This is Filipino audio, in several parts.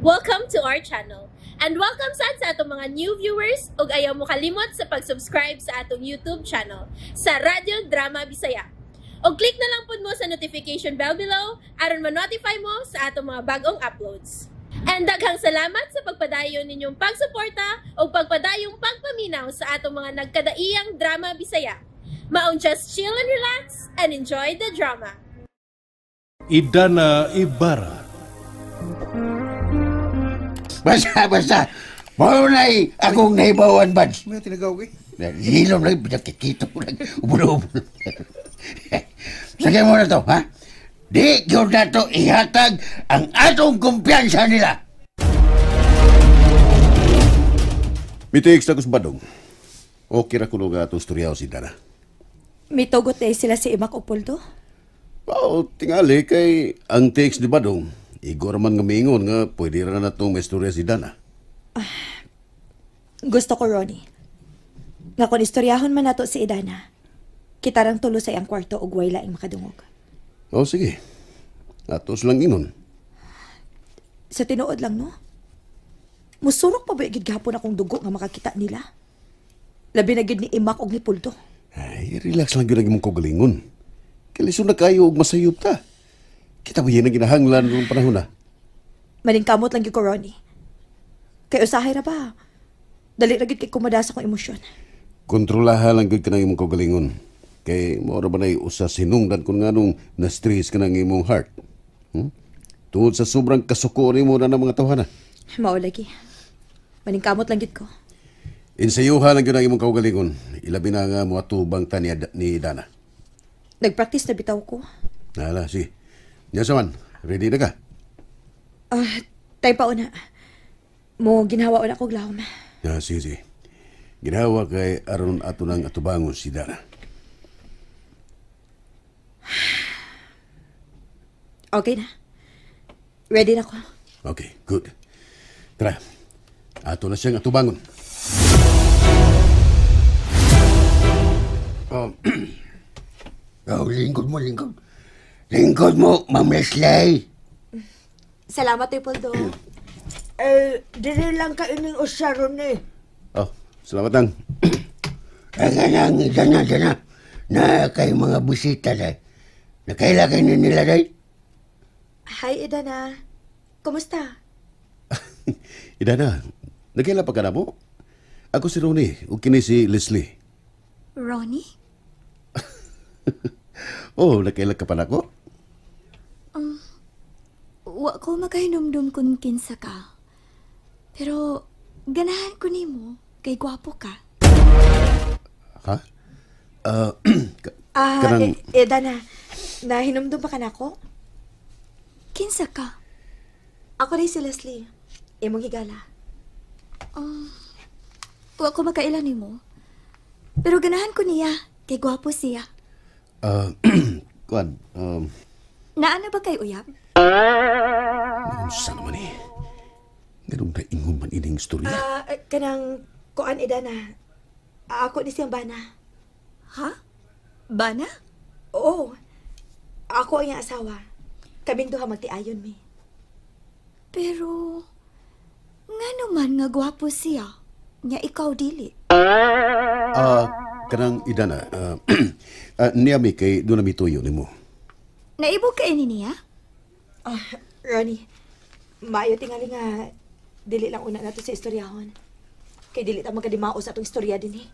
Welcome to our channel. And welcome sa atong mga new viewers ug ayaw mo kalimot sa pag-subscribe sa atong YouTube channel sa Radyo Drama Bisaya. O click na lang pud mo sa notification bell below aron ma-notify mo sa atong mga bagong uploads. And daghang salamat sa pagpadayon ninyong pagsuporta o pagpadayong pagpaminaw sa atong mga nagkadaiyang Drama Bisaya. Maong just chill and relax and enjoy the drama. Idana Ibarra. Basta. Maunay akong naibawan, Bads. May tinagaw eh. Hilom lang, pinakikita mo lang. Ubulo-ubulo. Sagay mo na to, ha? Di yun na to ihatag ang atong kumpiyansa nila. Mitiix na kusbadong. Okay ra kuno nga itong storyaw si Dana. Mitugot eh sila si Imak Opoldo? Oo, tingali kay ang tiix ni Badong. Igor man nga mingon nga pwede ra na itong may storya si Dana. Gusto ko, Ronnie. Nga kung istoryahon man nato si Idana, kita rang tulo sa iyang kwarto ug way laing makadungog. Oo, sige. Atos lang inon. Sa tinuod lang, no? Musurok pa ba gid gahapon akong dugo nga makakita nila? Labi na gid ni Imak og ni Puldo. Ay, relax lang yun ang imong kagalingon. Kaliso na kayo og masayop ta. Kita ba yan ang ginahanglan ng panahon na? Maningkamot lang gid ko, Ronnie. Kay usahay ra ba? Dali ra gid kay kumadasa kong emosyon. Kontrolaha lang gud ka ng imong kagalingon. Kay maura ba na usa sinungdan kung nga nung na-stress ka ng imong heart. Tungod sa sobrang kasuko ni mo na ng mga tawhana. Mao lagi. Maningkamot lang gid ko. Insayuha lang yun ang imong kagalingon. Ilabi na nga mo atubang ta ni Dana. Nagpractice na bitaw ko. Nala, sige. Yasaman, ready na ka? Tayo pa una. Mo ginawa una kog lawom. Sige. Ginawa kay aron ato ng atubangon si Dana. Okay na. Ready na ko. Okay, good. Tara, ato na siyang atubangon. Lingkod mo. Lingkod mo, Ma'am Leslie. Salamat, Puldo. Dili lang ka ining usyaron eh. Oh, salamat lang. Ang Dana. Na kay mga busita na. Nakailagay na nila day. Hi, Idana. Kumusta? Idana, nagkaila pa ka na mo? Ako si Ronnie, o kini si Leslie. Ronnie? Oh, nagkaila ka pa na ko? Wa ko makahinumdum kun kinsa ka. Pero ganahan ko nimo kay gwapo ka. Ha? Idana, nahinumdum pa ka na ko? Kinsa ka? Ako rin si Leslie. Imong higala. Wa ko makaila nimo. Pero ganahan ko niya kay gwapo siya. Kuan, Naano ba kay uyab? saan naman eh? Ganun na ingon man ining istorya. Kanang kuan, Idana. Ako ni siyang bana. Ha? Bana? Oo. Ako ang iyang asawa. Kaming duha magtiayon mi. Pero nga naman nga gwapo siya. Nya ikaw dili. Kanang Idana, niyami kay doon na mituyo ni mo. Naibog ka ini niya? Ronnie, maayo tingali nga dili lang una nato sa istoryahon. Kay dili ta magkadimao sa atong istorya din eh.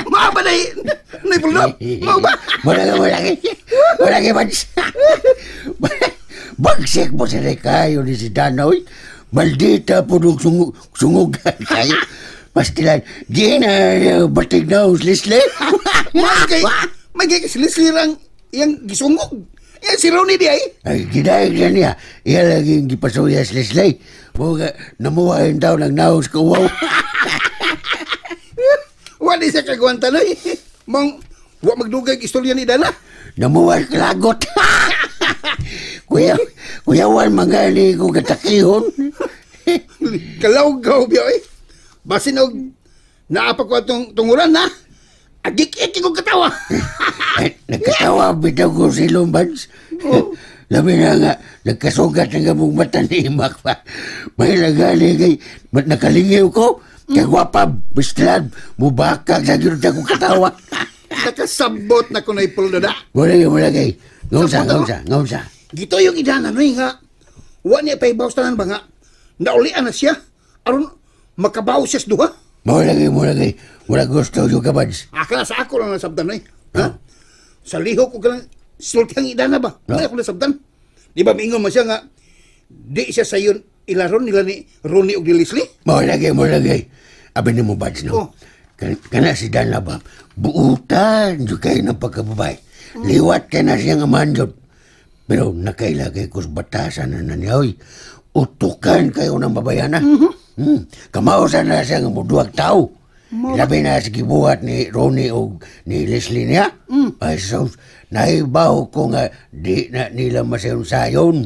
Mga ba na Puldo? Mga ba? Malagi, Bads. Bagsik mo sila kayo ni si Dana, oy. Maldita po nung sungugan kayo. Pastilan, di na batig na Leslie. Magay kasi lisirang yang gisungog. Yan si Ronnie di ay. Ay, ginayag na niya. Iya laging gipasuyas Leslie. Mga namuhain daw ng naos ko, wow. Wala sa kagwanta na eh. Mang, wa magdugay istorya ni Dana. Namuhay kalagot. Kuyawan mga ni kong katakihon. Kalawgaw biya eh. Basin og naapa ko atong tunguran na. Agik-ik ko katawa. Ay, nagkatawa bitaw ko si Lombads. Labi na nga, nagkasugat ng among mata ni Imak pa. May lagali kay, nakalingiw ko. Kaya gwapa, bistrad, mubakag sa ginod ko katawa. Nakasabot na ko na ipulda. Wala kay. Ngawsa. Gito yung idanan no nga. Wa niya pa ibawas tanan ba nga. Naulian na siya. Aron makabaw siya sa duha. Wala kay. Wala gusto yung kabads. Akala sa ako lang nasabdan no ha? Sa lihok ko galang sultihang idana ba? Wala ako nasabdan. Di ba mingon mo siya nga di siya sayon ilaron nila ni Ronnie ug ni Leslie? Wala kay. Abi ni mo bads no. Kana si Dan ba? Buutan yung kayo ng pagkababay. Liwat ka na siyang amanjot. Pero nakailagay ko sa batasan na nanyaw. Utukan kayo ng babayana. Kamausan na siyang muduwag tao. Labi na sa gibuhat ni Ronnie o ni Leslie niya. Ay so, naibaw ko nga di na nila masayon-sayon.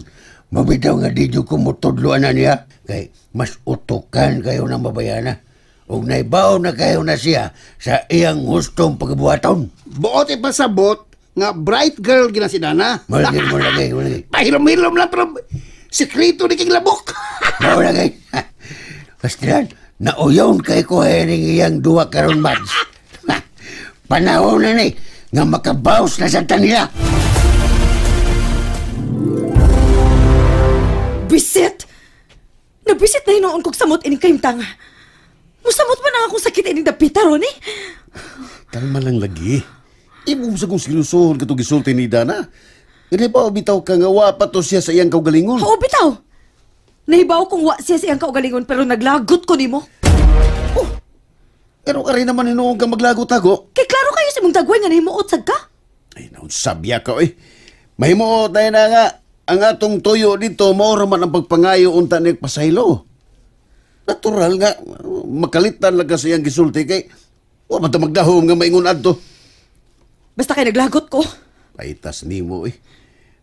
Mabitaw nga di ko mutudluan na niya. Kay mas utukan kayo ng babayana. O naibaw na kayo na siya sa iyang gustong pagbuhaton. Buot ipasabot nga bright girl gina si Dana. Malagay. Pahilam-hilam lang pero sekreto ni king labok. Malagay. Pastilan, nauyon kay ko hening iyang duwa karon mads. Panahon na ni nga makabaws na sa tanila. Bisit! Nabisit na hinoon kong samot ining kayong tanga. Musamot pa na akong sakit ining dapita, Ronnie. Kalma lang lagi. Ibong sa kong silusohon katong gisulti ni Dana. Hindi pa bitaw ka nga wapa to siya sa iyang kaugalingon. Oo, bitaw. Nahibaw kong wa siya siyang kaugalingon pero naglagot ko nimo. Pero ka rin naman hinoong kang maglago-tago. Kay klaro kayo sa mong dagway nga nahimuot sad ka. Ay, nausabya ka eh. Mahimuot tayo na nga. Ang atong tuyo dito, maura man ang pagpangayo unta ni pasaylo. Natural nga, makalitan lang ka sa iyang gisulti kay wa man ta magdahom nga maingon adto. Basta kay naglagot ko. Paitas nimo eh.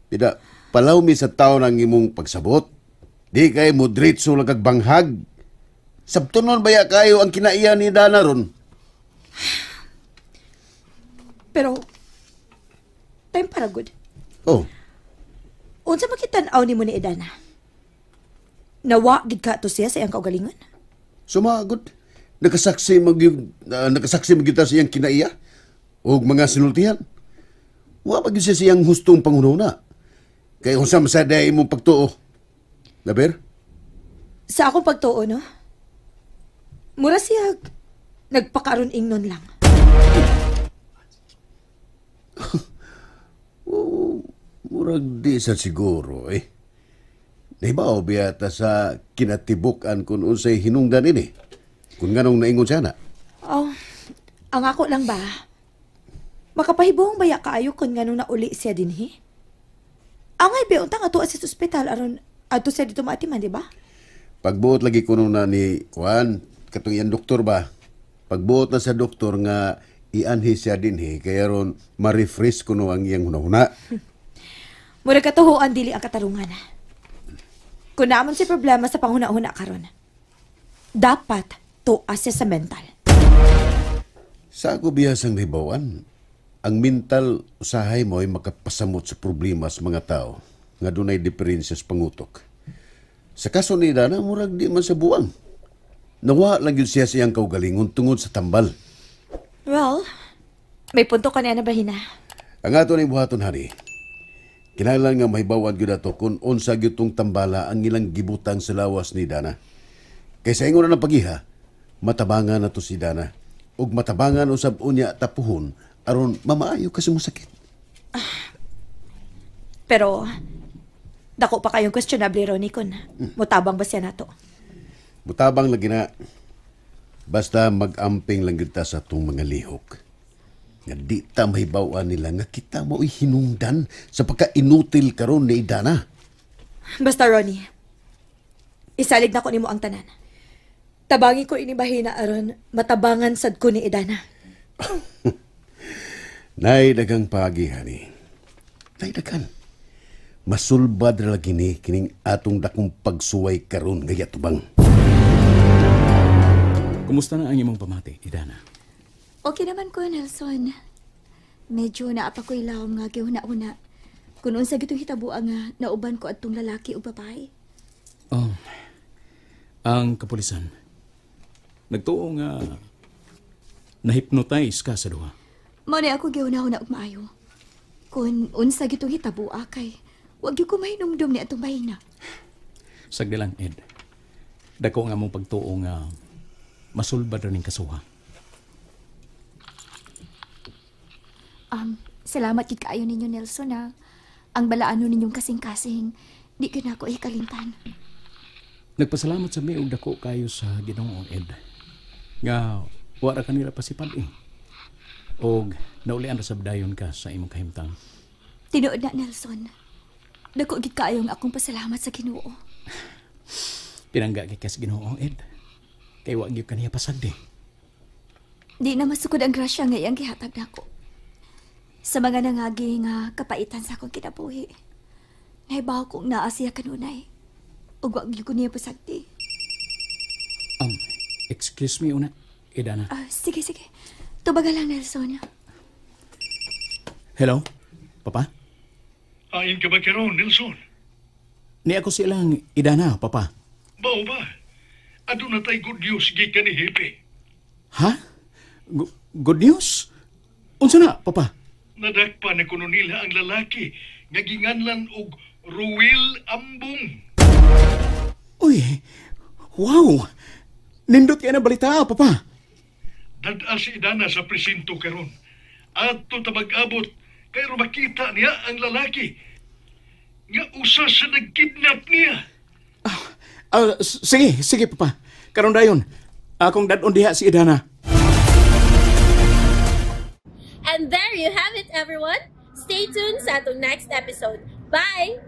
Pida, palaw mi sa tao ng imong pagsabot. Di kay mo diretso lang kag banghag. Sabtunon baya kayo ang kinaiya ni Dana ron. Pero, time para good. Oh, Unsa makitan-aw nimo ni Edana? Nawa gid ka to siya sa iyang kaugalingon? sumagod. Nakasaksi magita sa iyang kinaiya o mga sinultihan. Wa pa gyud siya siyang hustong panguna. Kay kung sa masada imong pagtuo. Laber? Sa akong pagtuo, no? Mura siya nagpakaroon ingnon lang. Murag di sa siguro eh. Nahibaw biyata sa kinatibukan kung unsay hinungdan ini. Kung nganong naingon siya na. Oh, ang ako lang ba? Makapahibong baya kaayo kung nganong nauli siya din, he? Angay ba, untang ato sa ospital aron ato siya dito maatiman, di ba? Pagbuot lagi kuno na ni Juan, katong yan doktor ba? Pagbuot na sa doktor nga ianhi siya din he, kaya ron ma-refresh kuno ang iyang hunahuna. Mura katuhuan dili ang katarungan. Kung naman si problema sa panghuna-huna karon, dapat tuas siya sa mental. Sa ako biyasang nahibawan, ang mental usahay mo ay makapasamot sa problema sa mga tao nga dunay diferensya sa pangutok. Sa kaso ni Dana, murag di man sa buwang. Nawa lang yun siya siyang kaugalingon tungod sa tambal. Well, may punto ka niya na bahina. Ang ato ni buhaton, hari, kinahanglan nga mahibawan gyud ato kung unsa gyud tong tambala ang ilang gibutang sa lawas ni Dana. Kaysa ingon na ng pagiha, matabangan na to si Dana. Ug matabangan usab unya tapuhon aron mamaayo kasi mo sakit. Pero, dako pa kayong questionable, Ronnie, kung mutabang ba siya nato? Mutabang lagi na. Basta mag-amping lang kita sa itong mga lihok. Nga di ta mahibawan nila nga kita mo'y hinungdan sa pagka-inutil karon ni Dana. Basta, Ronnie, isalig na ko nimo ang tanan. Tabangin ko inibahina aron matabangan sad ko ni Edana. Nay dagang pagihan ni. Nay dagan. Masulbad ra lagi ni kining atong dakong pagsuway karon gaya tubang. Kumusta na ang imong pamati, Idana? Okay naman ko, Nelson. Medyo naapa ko ilawom nga gihuna-una. Kung unsa gitong hitabuan nga nauban ko adtong lalaki o babae. Oh, ang kapulisan. Nagtuo nga na-hypnotize ka sa duha. Mao na ako gihuna-una og maayo. Kung unsa gitong hitabua kay wag gyud ko mahinumdum ni atong bahina. Sagdi lang, Ed. Dako nga mong pagtuo nga masulbad rin kasuha. Salamat gid kaayo ninyo, Nelson, ha. Ang balaano ninyong kasing-kasing, di ka na ako ikalimtan. Nagpasalamat sa mi og dako kayo sa Ginoo, Ed. Nga wala kanila pasipad eh. Og naulian ra sabdayon ka sa imong kahimtang. Tinuod na, Nelson. Dako gid kaayo nga akong pasalamat sa Ginoo. Pinangga kay kas Ginoo, Ed. Kay wa gyud kaniya pasagdi. Di na masukod ang grasya nga iyang gihatag nako. Sa mga nangagi nga kapaitan sa akong kinabuhi, nahibaw kong naa siya kanunay. Ug wag gyud ko niya pasagdi. Excuse me una, Edana. Sige. Tubaga lang, Nelson. Hello, Papa? Ain ka ba karon, Nelson? Ni ako silang Edana, Papa. Bao ba? Ado na tay good news gikan ni Hepe. Ha? Good news? Unsa na, Papa? Nadakpa na kuno nila ang lalaki nga ginganlan og Ruel Ambong. Uy, wow! Nindot kaya na balita, Papa. Dad-a si Idana sa presinto karon. Ato ta mag-abot kay makita niya ang lalaki nga usa sa nagkidnap niya. Sige, Papa. Karon dayon, akong dad-on diha si Edana. And there you have it, everyone. Stay tuned sa atong next episode. Bye!